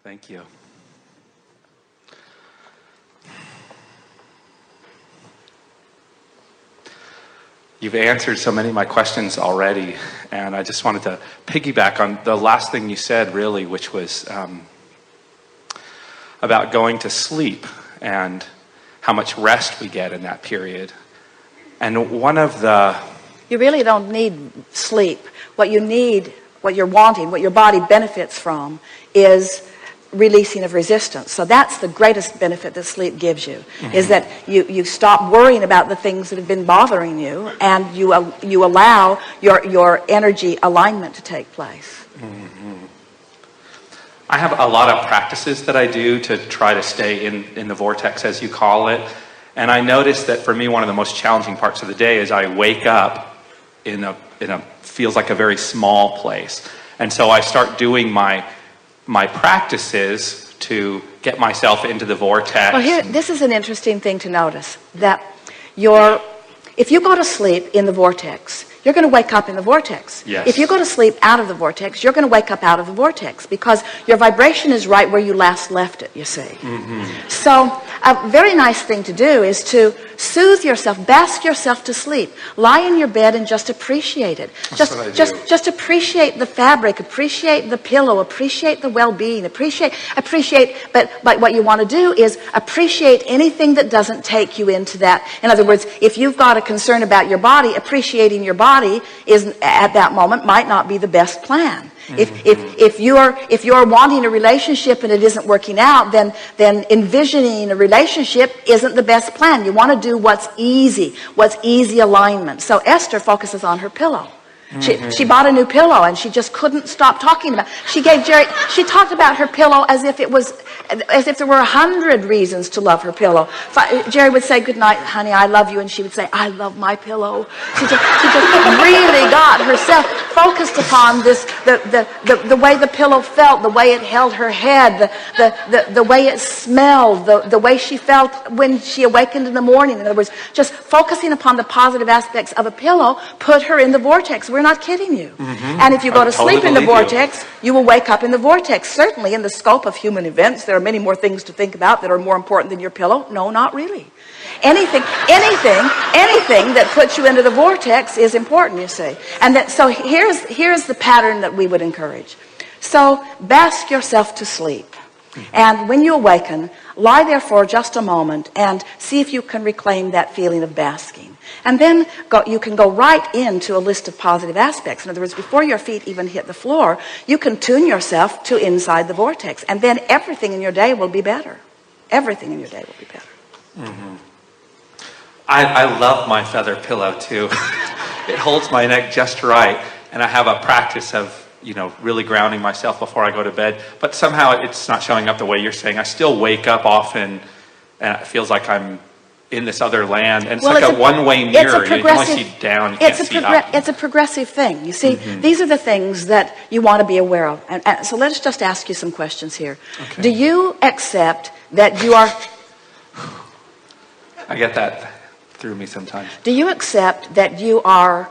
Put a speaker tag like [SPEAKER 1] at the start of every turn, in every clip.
[SPEAKER 1] Thank you. You've answered so many of my questions already, and I just wanted to piggyback on the last thing you said, really, which was about going to sleep and how much rest we get in that period. And one of the...
[SPEAKER 2] You really don't need sleep. What you need, what you're wanting, what your body benefits from is releasing of resistance. So that's the greatest benefit that sleep gives you, is that you stop worrying about the things that have been bothering you, and you allow your energy alignment to take place.
[SPEAKER 1] I have a lot of practices that I do to try to stay in the vortex, as you call it. And I noticed that for me, one of the most challenging parts of the day is I wake up in a feels like a very small place. And so I start doing my practices to get myself into the vortex.
[SPEAKER 2] Well, this is an interesting thing to notice, that if you go to sleep in the vortex, you're going to wake up in the vortex.
[SPEAKER 1] Yes.
[SPEAKER 2] If you go to sleep out of the vortex, you're going to wake up out of the vortex, because your vibration is right where you last left it, you see. So a very nice thing to do is to soothe yourself, bask yourself to sleep. Lie in your bed and just appreciate it. Just appreciate the fabric, appreciate the pillow, appreciate the well-being, appreciate, but what you want to do is appreciate anything that doesn't take you into that. In other words, if you've got a concern about your body, appreciating your body is at that moment might not be the best plan. If you're wanting a relationship and it isn't working out, then envisioning a relationship isn't the best plan. You want to do what's easy alignment. So Esther focuses on her pillow. She bought a new pillow and she just couldn't stop talking about it. She talked about her pillow as if there were 100 reasons to love her pillow. Jerry would say, "Good night, honey, I love you," and she would say, "I love my pillow." She just really got herself focused upon this, the way the pillow felt, the way it held her head, the way it smelled, the way she felt when she awakened in the morning. In other words, just focusing upon the positive aspects of a pillow put her in the vortex. We're not kidding you. And if you go to sleep in the vortex, you will wake up in the vortex. Certainly, in the scope of human events, there are many more things to think about that are more important than your pillow. No, not really. Anything that puts you into the vortex is important, you see. And so here's the pattern that we would encourage. So bask yourself to sleep. And when you awaken, lie there for just a moment and see if you can reclaim that feeling of basking. And then you can go right into a list of positive aspects. In other words, before your feet even hit the floor, you can tune yourself to inside the vortex. And then everything in your day will be better. Everything in your day will be better.
[SPEAKER 1] I love my feather pillow too. It holds my neck just right. And I have a practice of really grounding myself before I go to bed. But somehow it's not showing up the way you're saying. I still wake up often and it feels like I'm in this other land. And it's like a one-way mirror. You can only see down, you can't see up.
[SPEAKER 2] It's a progressive thing. You see, these are the things that you want to be aware of. And so let's just ask you some questions here. Okay. Do you accept that you are...
[SPEAKER 1] I get that through me sometimes.
[SPEAKER 2] Do you accept that you are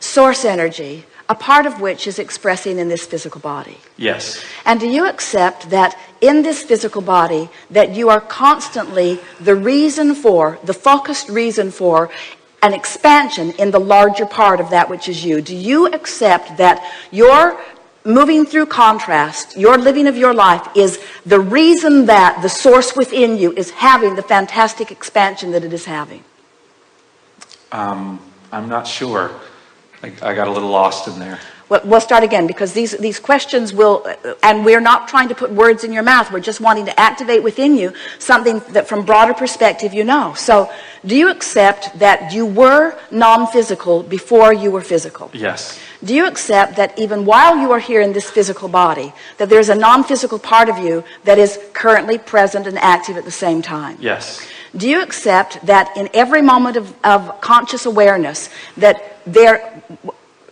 [SPEAKER 2] source energy, a part of which is expressing in this physical body?
[SPEAKER 1] Yes.
[SPEAKER 2] And do you accept that in this physical body that you are constantly the focused reason for an expansion in the larger part of that which is you? Do you accept that your moving through contrast, your living of your life, is the reason that the source within you is having the fantastic expansion that it is having?
[SPEAKER 1] I'm not sure. I got a little lost in there.
[SPEAKER 2] Well, we'll start again, because these questions will, and we're not trying to put words in your mouth. We're just wanting to activate within you something that from broader perspective you know. So do you accept that you were non-physical before you were physical?
[SPEAKER 1] Yes.
[SPEAKER 2] Do you accept that even while you are here in this physical body, that there's a non-physical part of you that is currently present and active at the same time?
[SPEAKER 1] Yes.
[SPEAKER 2] Do you accept that in every moment of conscious awareness that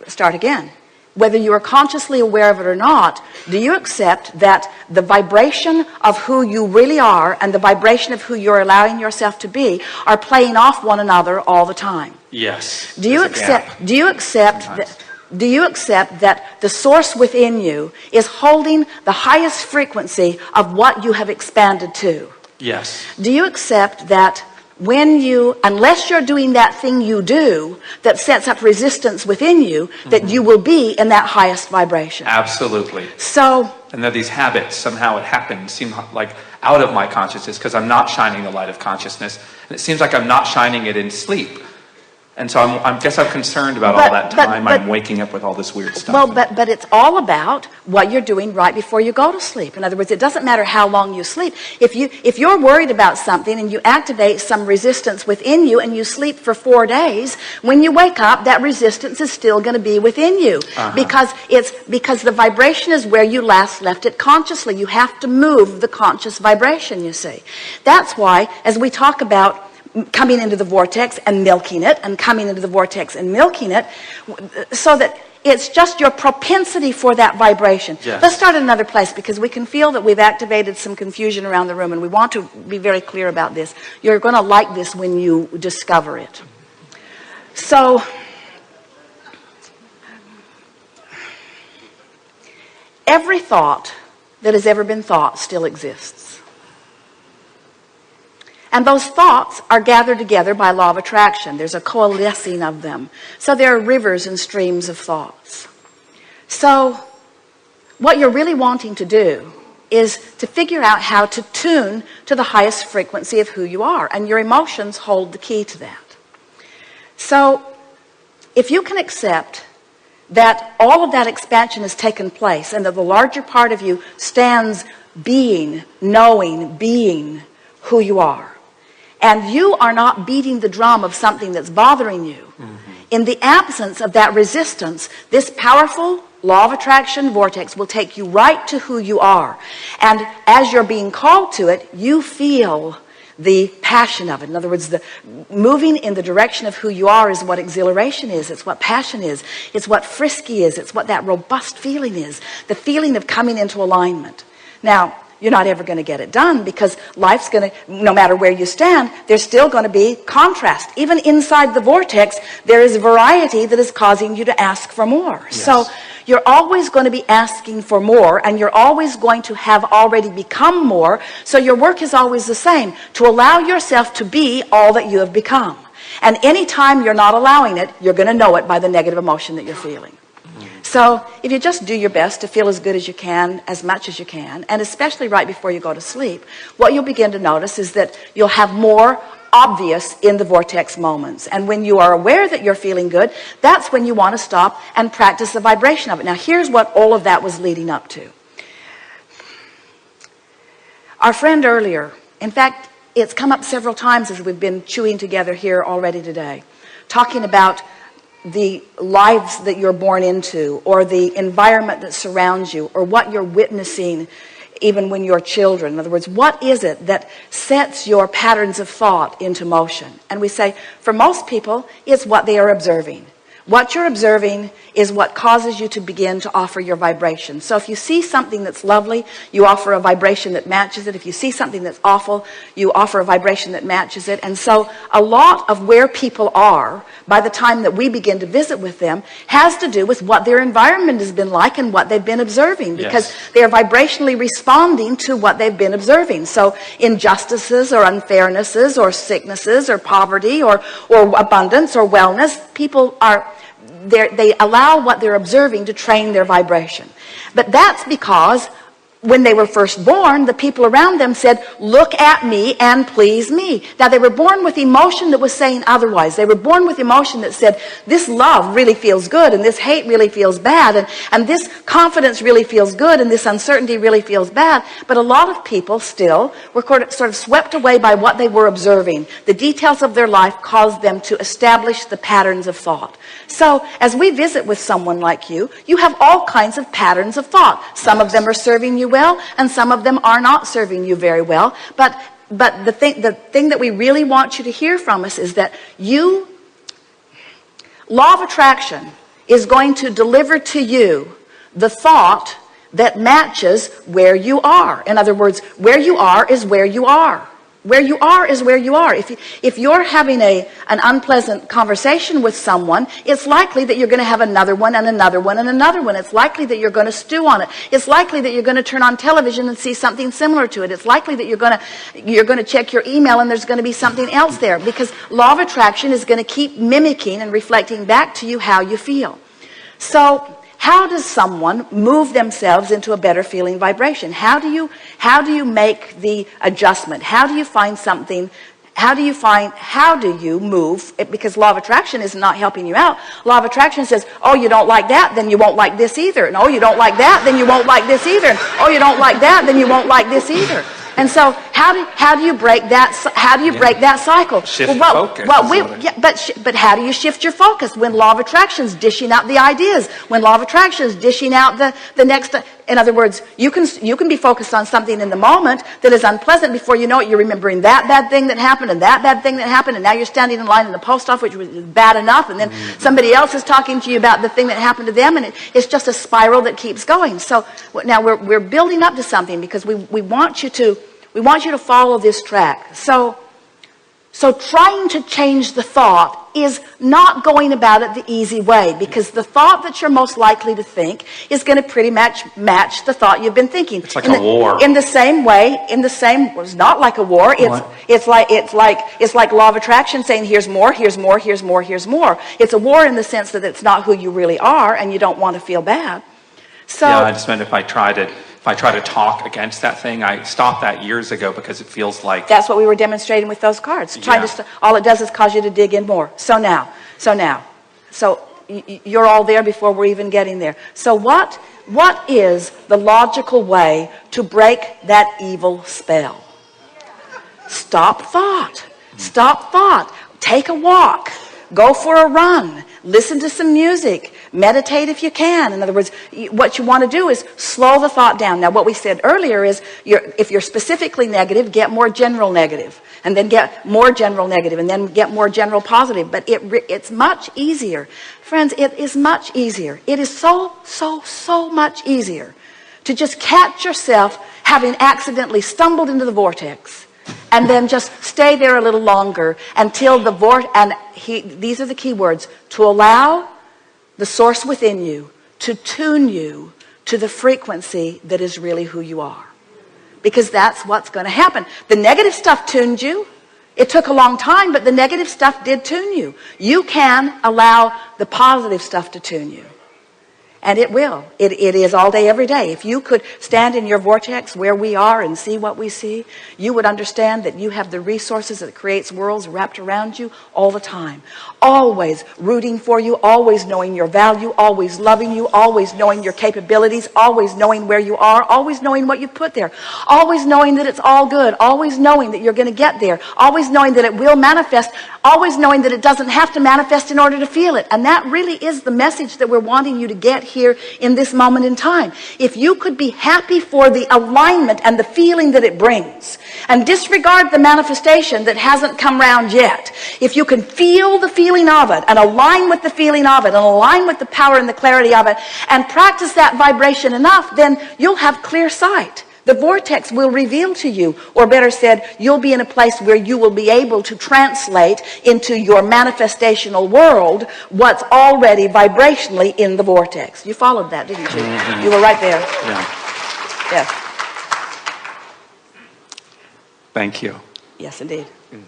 [SPEAKER 2] start again, whether you are consciously aware of it or not, do you accept that the vibration of who you really are and the vibration of who you're allowing yourself to be are playing off one another all the time?
[SPEAKER 1] Yes.
[SPEAKER 2] Do you accept Do you accept that the source within you is holding the highest frequency of what you have expanded to?
[SPEAKER 1] Yes.
[SPEAKER 2] Do you accept that when you, unless you're doing that thing you do that sets up resistance within you, that you will be in that highest vibration?
[SPEAKER 1] Absolutely.
[SPEAKER 2] So,
[SPEAKER 1] and that these habits, somehow it happens, seem like out of my consciousness because I'm not shining the light of consciousness. And it seems like I'm not shining it in sleep. And so I guess I'm concerned about all that time I'm waking up with all this weird stuff.
[SPEAKER 2] Well, but it's all about what you're doing right before you go to sleep. In other words, it doesn't matter how long you sleep. If you're worried about something and you activate some resistance within you and you sleep for 4 days, when you wake up, that resistance is still going to be within you. Because the vibration is where you last left it consciously. You have to move the conscious vibration, you see. That's why, as we talk about coming into the vortex and milking it, and coming into the vortex and milking it, so that it's just your propensity for that vibration.
[SPEAKER 1] Yes.
[SPEAKER 2] Let's start at another place, because we can feel that we've activated some confusion around the room, and we want to be very clear about this. You're going to like this when you discover it. So, every thought that has ever been thought still exists. And those thoughts are gathered together by law of attraction. There's a coalescing of them. So there are rivers and streams of thoughts. So what you're really wanting to do is to figure out how to tune to the highest frequency of who you are. And your emotions hold the key to that. So if you can accept that all of that expansion has taken place, and that the larger part of you stands being, knowing, being who you are, and you are not beating the drum of something that's bothering you, in the absence of that resistance, this powerful law of attraction vortex will take you right to who you are. And as you're being called to it, you feel the passion of it. In other words, the moving in the direction of who you are is what exhilaration is. It's what passion is. It's what frisky is. It's what that robust feeling is. The feeling of coming into alignment. Now, you're not ever going to get it done, because life's going to, no matter where you stand, there's still going to be contrast. Even inside the vortex, there is variety that is causing you to ask for more. Yes. So you're always going to be asking for more, and you're always going to have already become more. So your work is always the same, to allow yourself to be all that you have become. And anytime you're not allowing it, you're going to know it by the negative emotion that you're feeling. So if you just do your best to feel as good as you can, as much as you can, and especially right before you go to sleep, what you'll begin to notice is that you'll have more obvious in the vortex moments. And when you are aware that you're feeling good, that's when you want to stop and practice the vibration of it. Now, here's what all of that was leading up to. Our friend earlier, in fact, it's come up several times as we've been chewing together here already today, talking about the lives that you're born into, or the environment that surrounds you, or what you're witnessing even when you're children. In other words, what is it that sets your patterns of thought into motion? And we say, for most people, it's what they are observing. What you're observing is what causes you to begin to offer your vibration. So if you see something that's lovely, you offer a vibration that matches it. If you see something that's awful, you offer a vibration that matches it. And so a lot of where people are by the time that we begin to visit with them has to do with what their environment has been like and what they've been observing, because they are vibrationally responding to what they've been observing. So injustices or unfairnesses or sicknesses or poverty or abundance or wellness, people are they allow what they're observing to train their vibration. But that's because when they were first born, the people around them said, look at me and please me. Now, they were born with emotion that was saying otherwise. They were born with emotion that said, this love really feels good, and this hate really feels bad, and this confidence really feels good, and this uncertainty really feels bad. But a lot of people still were sort of swept away by what they were observing. The details of their life caused them to establish the patterns of thought. So, as we visit with someone like you, you have all kinds of patterns of thought. Some of them are serving you well, and some of them are not serving you very well. But the thing that we really want you to hear from us is that law of attraction is going to deliver to you the thought that matches where you are. In other words, where you are is where you are. Where you are is where you are. If you're having an unpleasant conversation with someone, it's likely that you're going to have another one and another one and another one. It's likely that you're going to stew on it. It's likely that you're going to turn on television and see something similar to it. It's likely that you're going to check your email and there's going to be something else there, because law of attraction is going to keep mimicking and reflecting back to you how you feel. So how does someone move themselves into a better feeling vibration? How do you make the adjustment? How do you find something? How do you move? Because law of attraction is not helping you out. Law of attraction says, oh, you don't like that, then you won't like this either. And oh, you don't like that, then you won't like this either. And oh, you don't like that, then you won't like this either. And so how do you break that? How do you break that cycle?
[SPEAKER 1] Shift focus.
[SPEAKER 2] But how do you shift your focus when law of attraction is dishing out the ideas? When law of attraction is dishing out the next. In other words, you can be focused on something in the moment that is unpleasant. Before you know it, you're remembering that bad thing that happened and that bad thing that happened, and now you're standing in line in the post office, which was bad enough, and then somebody else is talking to you about the thing that happened to them, and it's just a spiral that keeps going. So now we're building up to something, because we want you to follow this track. So trying to change the thought is not going about it the easy way, because the thought that you're most likely to think is going to pretty much match the thought you've been thinking.
[SPEAKER 1] It's like a war.
[SPEAKER 2] In the same way, it's not like a war. It's like law of attraction saying, here's more, here's more, here's more, here's more. It's a war in the sense that it's not who you really are, and you don't want to feel bad. So
[SPEAKER 1] yeah, I just meant if I try to talk against that thing, I stopped that years ago, because it feels like...
[SPEAKER 2] That's what we were demonstrating with those cards. All it does is cause you to dig in more. So you're all there before we're even getting there. So what is the logical way to break that evil spell? Stop thought. Stop thought. Take a walk. Go for a run. Listen to some music. Meditate if you can. In other words, what you want to do is slow the thought down. Now, what we said earlier is, if you're specifically negative, get more general negative, and then get more general negative, and then get more general positive. But it's much easier. Friends, it is much easier. It is so much easier to just catch yourself having accidentally stumbled into the vortex, and then just stay there a little longer until the these are the key words: to allow the source within you to tune you to the frequency that is really who you are. Because that's what's going to happen. The negative stuff tuned you. It took a long time, but the negative stuff did tune you. You can allow the positive stuff to tune you. And it will. It is all day, every day. If you could stand in your vortex where we are and see what we see, you would understand that you have the resources that creates worlds wrapped around you all the time. Always rooting for you, always knowing your value, always loving you, always knowing your capabilities, always knowing where you are, always knowing what you put there, always knowing that it's all good, always knowing that you're going to get there, always knowing that it will manifest, always knowing that it doesn't have to manifest in order to feel it. And that really is the message that we're wanting you to get here in this moment in time. If you could be happy for the alignment and the feeling that it brings, and disregard the manifestation that hasn't come round yet, if you can feel the feeling of it and align with the feeling of it and align with the power and the clarity of it and practice that vibration enough, then you'll have clear sight. The vortex will reveal to you, or better said, you'll be in a place where you will be able to translate into your manifestational world what's already vibrationally in the vortex. You followed that, didn't you? Mm-hmm. You were right there.
[SPEAKER 1] Yeah.
[SPEAKER 2] Yes.
[SPEAKER 1] Thank you.
[SPEAKER 2] Yes, indeed.
[SPEAKER 1] Mm-hmm.